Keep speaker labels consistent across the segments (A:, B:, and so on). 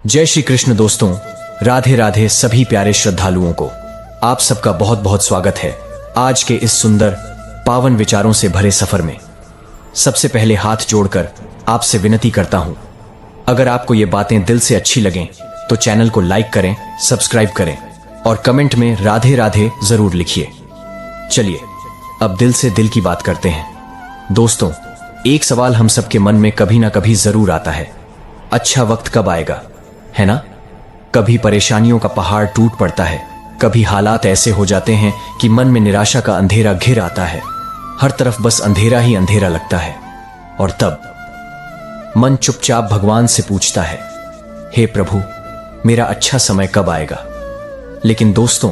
A: जय श्री कृष्ण दोस्तों, राधे राधे सभी प्यारे श्रद्धालुओं को आप सबका बहुत बहुत स्वागत है आज के इस सुंदर पावन विचारों से भरे सफर में। सबसे पहले हाथ जोड़कर आपसे विनती करता हूं, अगर आपको ये बातें दिल से अच्छी लगें तो चैनल को लाइक करें, सब्सक्राइब करें और कमेंट में राधे राधे जरूर लिखिए। चलिए अब दिल से दिल की बात करते हैं। दोस्तों, एक सवाल हम सबके मन में कभी ना कभी जरूर आता है, अच्छा वक्त कब आएगा, है ना? कभी परेशानियों का पहाड़ टूट पड़ता है, कभी हालात ऐसे हो जाते हैं कि मन में निराशा का अंधेरा घिर आता है, हर तरफ बस अंधेरा ही अंधेरा लगता है। और तब मन चुपचाप भगवान से पूछता है, हे प्रभु, मेरा अच्छा समय कब आएगा? लेकिन दोस्तों,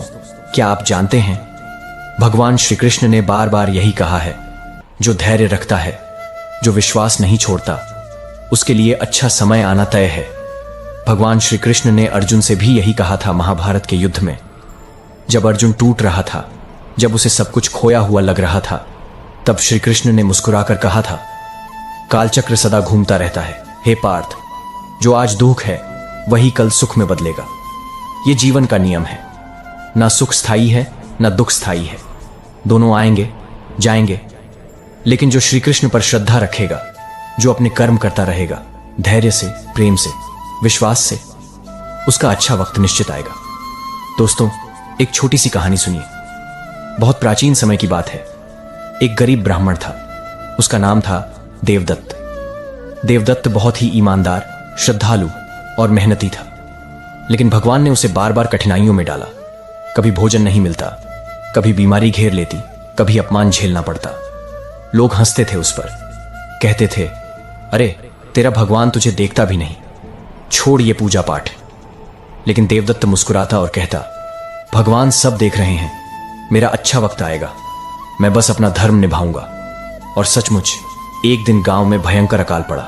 A: क्या आप जानते हैं, भगवान श्री कृष्ण ने बार बार यही कहा है, जो धैर्य रखता है, जो विश्वास नहीं छोड़ता, उसके लिए अच्छा समय आना तय है। भगवान श्री कृष्ण ने अर्जुन से भी यही कहा था महाभारत के युद्ध में। जब अर्जुन टूट रहा था, जब उसे सब कुछ खोया हुआ लग रहा था, तब श्री कृष्ण ने मुस्कुराकर कहा था, कालचक्र सदा घूमता रहता है, हे पार्थ, जो आज दुख है वही कल सुख में बदलेगा। ये जीवन का नियम है, ना सुख स्थायी है ना दुख स्थायी है, दोनों आएंगे जाएंगे। लेकिन जो श्री कृष्ण पर श्रद्धा रखेगा, जो अपने कर्म करता रहेगा, धैर्य से, प्रेम से, विश्वास से, उसका अच्छा वक्त निश्चित आएगा। दोस्तों, एक छोटी सी कहानी सुनिए। बहुत प्राचीन समय की बात है। एक गरीब ब्राह्मण था, उसका नाम था देवदत्त। देवदत्त बहुत ही ईमानदार, श्रद्धालु और मेहनती था, लेकिन भगवान ने उसे बार बार कठिनाइयों में डाला। कभी भोजन नहीं मिलता, कभी बीमारी घेर लेती, कभी अपमान झेलना पड़ता। लोग हंसते थे उस पर, कहते थे, अरे तेरा भगवान तुझे देखता भी नहीं, छोड़ ये पूजा पाठ। लेकिन देवदत्त मुस्कुराता और कहता, भगवान सब देख रहे हैं, मेरा अच्छा वक्त आएगा, मैं बस अपना धर्म निभाऊंगा। और सचमुच एक दिन गांव में भयंकर अकाल पड़ा।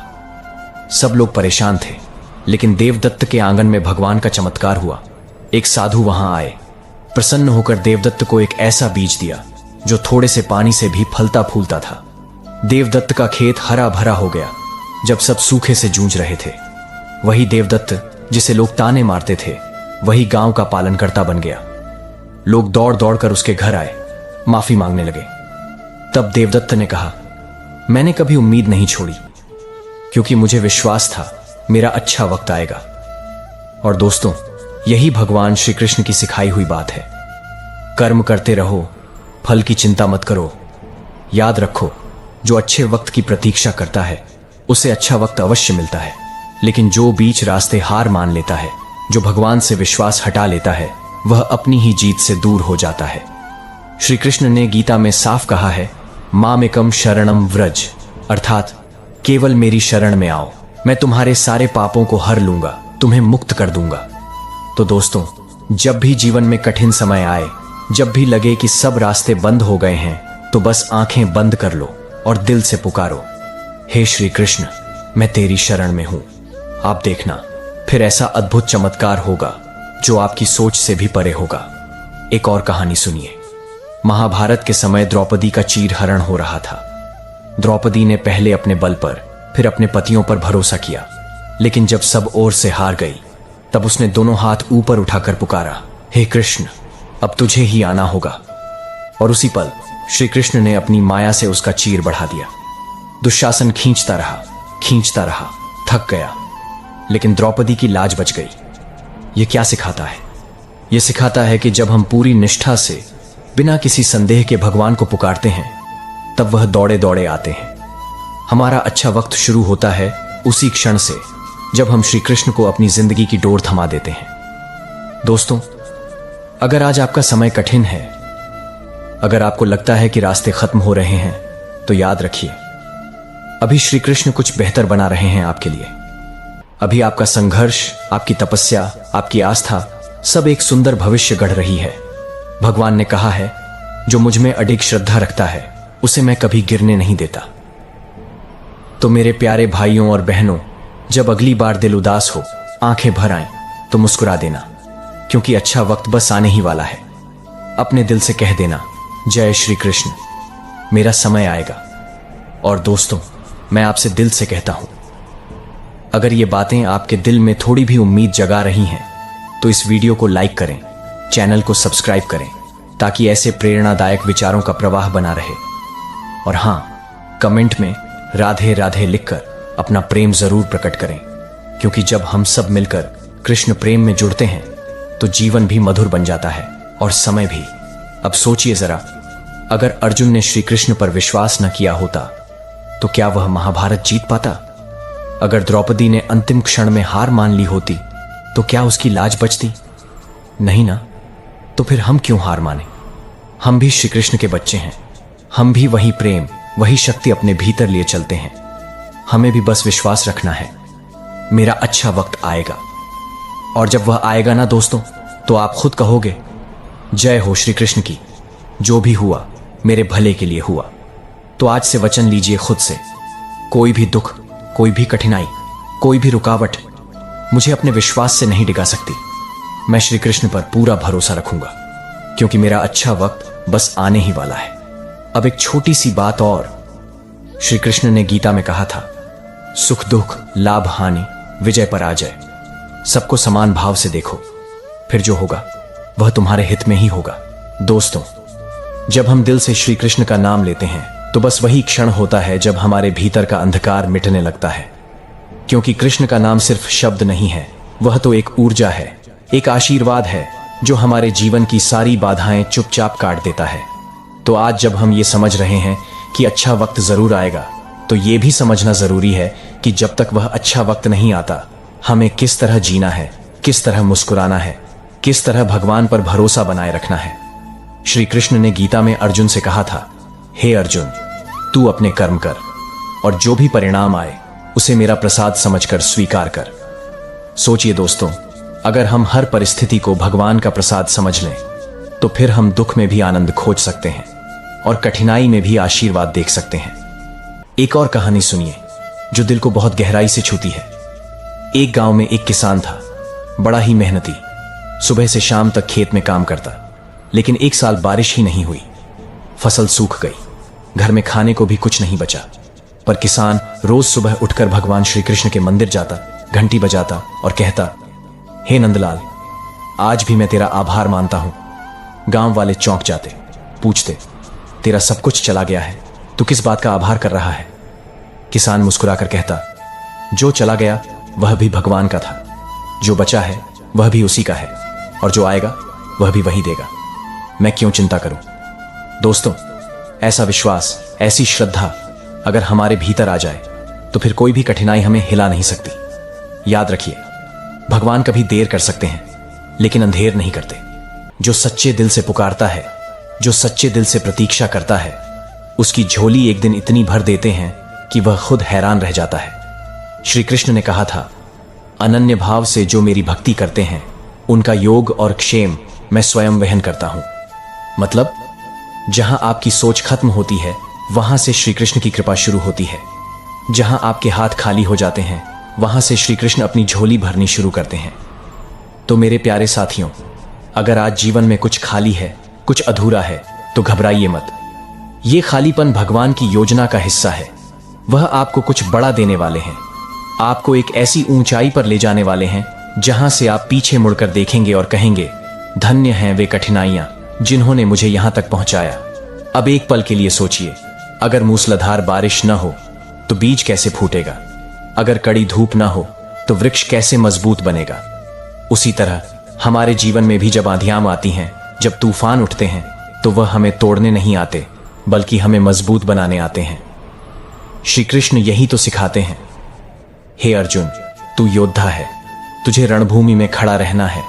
A: सब लोग परेशान थे, लेकिन देवदत्त के आंगन में भगवान का चमत्कार हुआ। एक साधु वहां आए, प्रसन्न होकर देवदत्त को एक ऐसा बीज दिया जो थोड़े से पानी से भी फलता फूलता था। देवदत्त का खेत हरा भरा हो गया। जब सब सूखे से जूझ रहे थे, वही देवदत्त जिसे लोग ताने मारते थे, वही गांव का पालनकर्ता बन गया। लोग दौड़ दौड़ कर उसके घर आए, माफी मांगने लगे। तब देवदत्त ने कहा, मैंने कभी उम्मीद नहीं छोड़ी, क्योंकि मुझे विश्वास था मेरा अच्छा वक्त आएगा। और दोस्तों, यही भगवान श्री कृष्ण की सिखाई हुई बात है। कर्म करते रहो, फल की चिंता मत करो। याद रखो, जो अच्छे वक्त की प्रतीक्षा करता है उसे अच्छा वक्त अवश्य मिलता है। लेकिन जो बीच रास्ते हार मान लेता है, जो भगवान से विश्वास हटा लेता है, वह अपनी ही जीत से दूर हो जाता है। श्री कृष्ण ने गीता में साफ कहा है, मामेकम शरणम व्रज, अर्थात केवल मेरी शरण में आओ, मैं तुम्हारे सारे पापों को हर लूंगा, तुम्हें मुक्त कर दूंगा। तो दोस्तों, जब भी जीवन में कठिन समय आए, जब भी लगे कि सब रास्ते बंद हो गए हैं, तो बस आंखें बंद कर लो और दिल से पुकारो, हे श्री कृष्ण, मैं तेरी शरण में हूं। आप देखना, फिर ऐसा अद्भुत चमत्कार होगा जो आपकी सोच से भी परे होगा। एक और कहानी सुनिए। महाभारत के समय द्रौपदी का चीरहरण हो रहा था। द्रौपदी ने पहले अपने बल पर, फिर अपने पतियों पर भरोसा किया, लेकिन जब सब ओर से हार गई, तब उसने दोनों हाथ ऊपर उठाकर पुकारा, हे कृष्ण, अब तुझे ही आना होगा। और उसी पल श्री कृष्ण ने अपनी माया से उसका चीर बढ़ा दिया। दुशासन खींचता रहा, थक गया, लेकिन द्रौपदी की लाज बच गई। यह क्या सिखाता है? यह सिखाता है कि जब हम पूरी निष्ठा से, बिना किसी संदेह के भगवान को पुकारते हैं, तब वह दौड़े दौड़े आते हैं। हमारा अच्छा वक्त शुरू होता है उसी क्षण से, जब हम श्री कृष्ण को अपनी जिंदगी की डोर थमा देते हैं। दोस्तों, अगर आज आपका समय कठिन है, अगर आपको लगता है कि रास्ते खत्म हो रहे हैं, तो याद रखिए, अभी श्री कृष्ण कुछ बेहतर बना रहे हैं आपके लिए। अभी आपका संघर्ष, आपकी तपस्या, आपकी आस्था, सब एक सुंदर भविष्य गढ़ रही है। भगवान ने कहा है, जो मुझ में अडिग श्रद्धा रखता है, उसे मैं कभी गिरने नहीं देता। तो मेरे प्यारे भाइयों और बहनों, जब अगली बार दिल उदास हो, आंखें भर आएं, तो मुस्कुरा देना, क्योंकि अच्छा वक्त बस आने ही वाला है। अपने दिल से कह देना, जय श्री कृष्ण, मेरा समय आएगा। और दोस्तों, मैं आपसे दिल से कहता हूं, अगर ये बातें आपके दिल में थोड़ी भी उम्मीद जगा रही हैं तो इस वीडियो को लाइक करें, चैनल को सब्सक्राइब करें ताकि ऐसे प्रेरणादायक विचारों का प्रवाह बना रहे। और हाँ, कमेंट में राधे राधे लिखकर अपना प्रेम जरूर प्रकट करें, क्योंकि जब हम सब मिलकर कृष्ण प्रेम में जुड़ते हैं तो जीवन भी मधुर बन जाता है और समय भी। अब सोचिए जरा, अगर अर्जुन ने श्री कृष्ण पर विश्वास न किया होता तो क्या वह महाभारत जीत पाता? अगर द्रौपदी ने अंतिम क्षण में हार मान ली होती तो क्या उसकी लाज बचती? नहीं ना। तो फिर हम क्यों हार माने? हम भी श्री कृष्ण के बच्चे हैं। हम भी वही प्रेम, वही शक्ति अपने भीतर लिए चलते हैं। हमें भी बस विश्वास रखना है, मेरा अच्छा वक्त आएगा। और जब वह आएगा ना दोस्तों, तो आप खुद कहोगे, जय हो श्री कृष्ण की, जो भी हुआ मेरे भले के लिए हुआ। तो आज से वचन लीजिए खुद से, कोई भी दुख, कोई भी कठिनाई, कोई भी रुकावट मुझे अपने विश्वास से नहीं डिगा सकती। मैं श्री कृष्ण पर पूरा भरोसा रखूंगा, क्योंकि मेरा अच्छा वक्त बस आने ही वाला है। अब एक छोटी सी बात और, श्री कृष्ण ने गीता में कहा था, सुख दुख लाभ हानि विजय पराजय सबको समान भाव से देखो, फिर जो होगा वह तुम्हारे हित में ही होगा। दोस्तों, जब हम दिल से श्री कृष्ण का नाम लेते हैं तो बस वही क्षण होता है जब हमारे भीतर का अंधकार मिटने लगता है, क्योंकि कृष्ण का नाम सिर्फ शब्द नहीं है, वह तो एक ऊर्जा है, एक आशीर्वाद है जो हमारे जीवन की सारी बाधाएं चुपचाप काट देता है। तो आज जब हम ये समझ रहे हैं कि अच्छा वक्त जरूर आएगा, तो ये भी समझना जरूरी है कि जब तक वह अच्छा वक्त नहीं आता, हमें किस तरह जीना है, किस तरह मुस्कुराना है, किस तरह भगवान पर भरोसा बनाए रखना है। श्री कृष्ण ने गीता में अर्जुन से कहा था, हे अर्जुन, तू अपने कर्म कर और जो भी परिणाम आए उसे मेरा प्रसाद समझकर स्वीकार कर। सोचिए दोस्तों, अगर हम हर परिस्थिति को भगवान का प्रसाद समझ लें तो फिर हम दुख में भी आनंद खोज सकते हैं और कठिनाई में भी आशीर्वाद देख सकते हैं। एक और कहानी सुनिए जो दिल को बहुत गहराई से छूती है। एक गांव में एक किसान था, बड़ा ही मेहनती, सुबह से शाम तक खेत में काम करता, लेकिन एक साल बारिश ही नहीं हुई। फसल सूख गई, घर में खाने को भी कुछ नहीं बचा। पर किसान रोज सुबह उठकर भगवान श्री कृष्ण के मंदिर जाता, घंटी बजाता और कहता, हे नंदलाल, आज भी मैं तेरा आभार मानता हूं। गांव वाले चौंक जाते, पूछते, तेरा सब कुछ चला गया है, तू किस बात का आभार कर रहा है? किसान मुस्कुराकर कहता, जो चला गया वह भी भगवान का था, जो बचा है वह भी उसी का है, और जो आएगा वह भी वही देगा। मैं क्यों चिंता करूं? दोस्तों, ऐसा विश्वास, ऐसी श्रद्धा अगर हमारे भीतर आ जाए तो फिर कोई भी कठिनाई हमें हिला नहीं सकती। याद रखिए, भगवान कभी देर कर सकते हैं लेकिन अंधेर नहीं करते। जो सच्चे दिल से पुकारता है, जो सच्चे दिल से प्रतीक्षा करता है, उसकी झोली एक दिन इतनी भर देते हैं कि वह खुद हैरान रह जाता है। श्री कृष्ण ने कहा था, अनन्य भाव से जो मेरी भक्ति करते हैं उनका योग और क्षेम मैं स्वयं वहन करता हूं। मतलब, जहां आपकी सोच खत्म होती है वहां से श्री कृष्ण की कृपा शुरू होती है। जहां आपके हाथ खाली हो जाते हैं वहां से श्री कृष्ण अपनी झोली भरनी शुरू करते हैं। तो मेरे प्यारे साथियों, अगर आज जीवन में कुछ खाली है, कुछ अधूरा है, तो घबराइए मत। ये खालीपन भगवान की योजना का हिस्सा है। वह आपको कुछ बड़ा देने वाले हैं, आपको एक ऐसी ऊंचाई पर ले जाने वाले हैं जहां से आप पीछे मुड़कर देखेंगे और कहेंगे, धन्य हैं वे कठिनाइयां जिन्होंने मुझे यहां तक पहुंचाया। अब एक पल के लिए सोचिए, अगर मूसलाधार बारिश न हो तो बीज कैसे फूटेगा? अगर कड़ी धूप ना हो तो वृक्ष कैसे मजबूत बनेगा? उसी तरह हमारे जीवन में भी जब आंधियां आती हैं, जब तूफान उठते हैं, तो वह हमें तोड़ने नहीं आते बल्कि हमें मजबूत बनाने आते हैं। श्री कृष्ण यही तो सिखाते हैं। हे अर्जुन, तू योद्धा है, तुझे रणभूमि में खड़ा रहना है,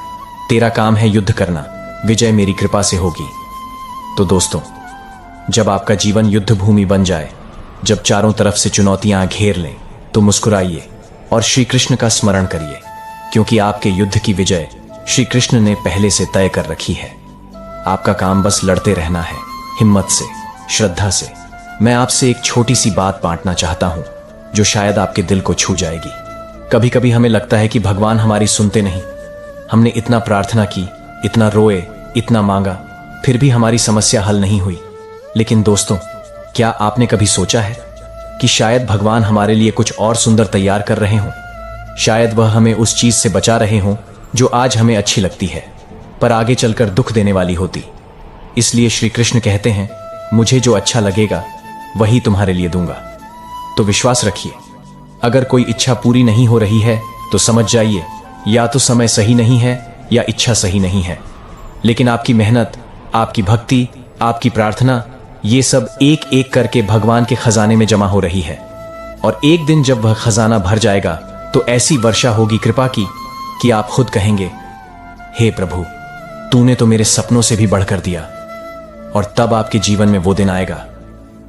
A: तेरा काम है युद्ध करना, विजय मेरी कृपा से होगी। तो दोस्तों, जब आपका जीवन युद्ध भूमि बन जाए, जब चारों तरफ से चुनौतियां घेर लें, तो मुस्कुराइए और श्री कृष्ण का स्मरण करिए, क्योंकि आपके युद्ध की विजय श्री कृष्ण ने पहले से तय कर रखी है। आपका काम बस लड़ते रहना है, हिम्मत से, श्रद्धा से। मैं आपसे एक छोटी सी बात बांटना चाहता हूं जो शायद आपके दिल को छू जाएगी। कभी कभी हमें लगता है कि भगवान हमारी सुनते नहीं। हमने इतना प्रार्थना की, इतना रोए, इतना मांगा, फिर भी हमारी समस्या हल नहीं हुई। लेकिन दोस्तों, क्या आपने कभी सोचा है कि शायद भगवान हमारे लिए कुछ और सुंदर तैयार कर रहे हों? शायद वह हमें उस चीज से बचा रहे हों जो आज हमें अच्छी लगती है पर आगे चलकर दुख देने वाली होती। इसलिए श्री कृष्ण कहते हैं, मुझे जो अच्छा लगेगा वही तुम्हारे लिए दूंगा। तो विश्वास रखिए, अगर कोई इच्छा पूरी नहीं हो रही है तो समझ जाइए या तो समय सही नहीं है या इच्छा सही नहीं है। लेकिन आपकी मेहनत, आपकी भक्ति, आपकी प्रार्थना, ये सब एक एक करके भगवान के खजाने में जमा हो रही है। और एक दिन जब वह खजाना भर जाएगा तो ऐसी वर्षा होगी कृपा की कि आप खुद कहेंगे, हे प्रभु, तूने तो मेरे सपनों से भी बढ़कर दिया। और तब आपके जीवन में वो दिन आएगा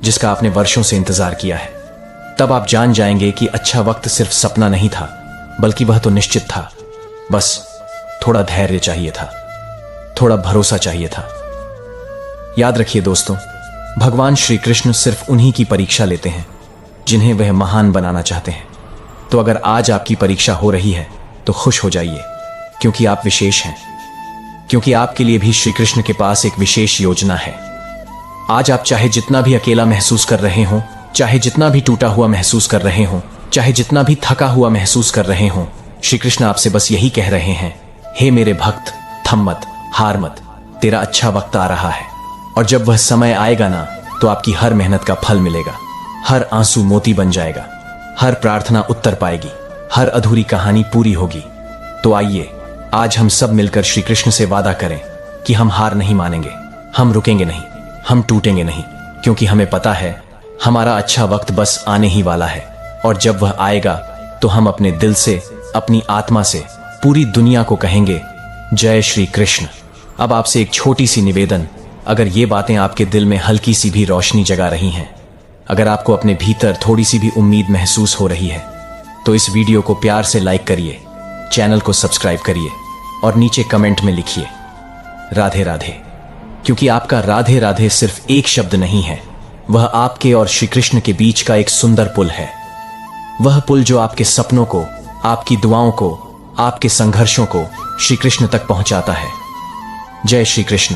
A: जिसका आपने वर्षों से इंतजार किया है। तब आप जान जाएंगे कि अच्छा वक्त सिर्फ सपना नहीं था, बल्कि वह तो निश्चित था। बस थोड़ा धैर्य चाहिए था, थोड़ा भरोसा चाहिए था। याद रखिए दोस्तों, भगवान श्री कृष्ण सिर्फ उन्हीं की परीक्षा लेते हैं जिन्हें वह महान बनाना चाहते हैं। तो अगर आज आपकी परीक्षा हो रही है तो खुश हो जाइए, क्योंकि आप विशेष हैं, क्योंकि आपके लिए भी श्री कृष्ण के पास एक विशेष योजना है। आज आप चाहे जितना भी अकेला महसूस कर रहे हों, चाहे जितना भी टूटा हुआ महसूस कर रहे हों, चाहे जितना भी थका हुआ महसूस कर रहे हों, श्री कृष्ण आपसे बस यही कह रहे हैं, हे मेरे भक्त, थम मत, हार मत, तेरा अच्छा वक्त आ रहा है। और जब वह समय आएगा ना, तो आपकी हर मेहनत का फल मिलेगा, हर आंसू मोती बन जाएगा, हर प्रार्थना उत्तर पाएगी, हर अधूरी कहानी पूरी होगी। तो आइए आज हम सब मिलकर श्री कृष्ण से वादा करें कि हम हार नहीं मानेंगे, हम रुकेंगे नहीं, हम टूटेंगे नहीं, क्योंकि हमें पता है हमारा अच्छा वक्त बस आने ही वाला है। और जब वह आएगा तो हम अपने दिल से, अपनी आत्मा से पूरी दुनिया को कहेंगे, जय श्री कृष्ण। अब आपसे एक छोटी सी निवेदन, अगर ये बातें आपके दिल में हल्की सी भी रोशनी जगा रही हैं, अगर आपको अपने भीतर थोड़ी सी भी उम्मीद महसूस हो रही है, तो इस वीडियो को प्यार से लाइक करिए, चैनल को सब्सक्राइब करिए और नीचे कमेंट में लिखिए राधे राधे। क्योंकि आपका राधे राधे सिर्फ एक शब्द नहीं है, वह आपके और श्री कृष्ण के बीच का एक सुंदर पुल है। वह पुल जो आपके सपनों को, आपकी दुआओं को, आपके संघर्षों को श्री कृष्ण तक पहुंचाता है। जय श्री कृष्ण।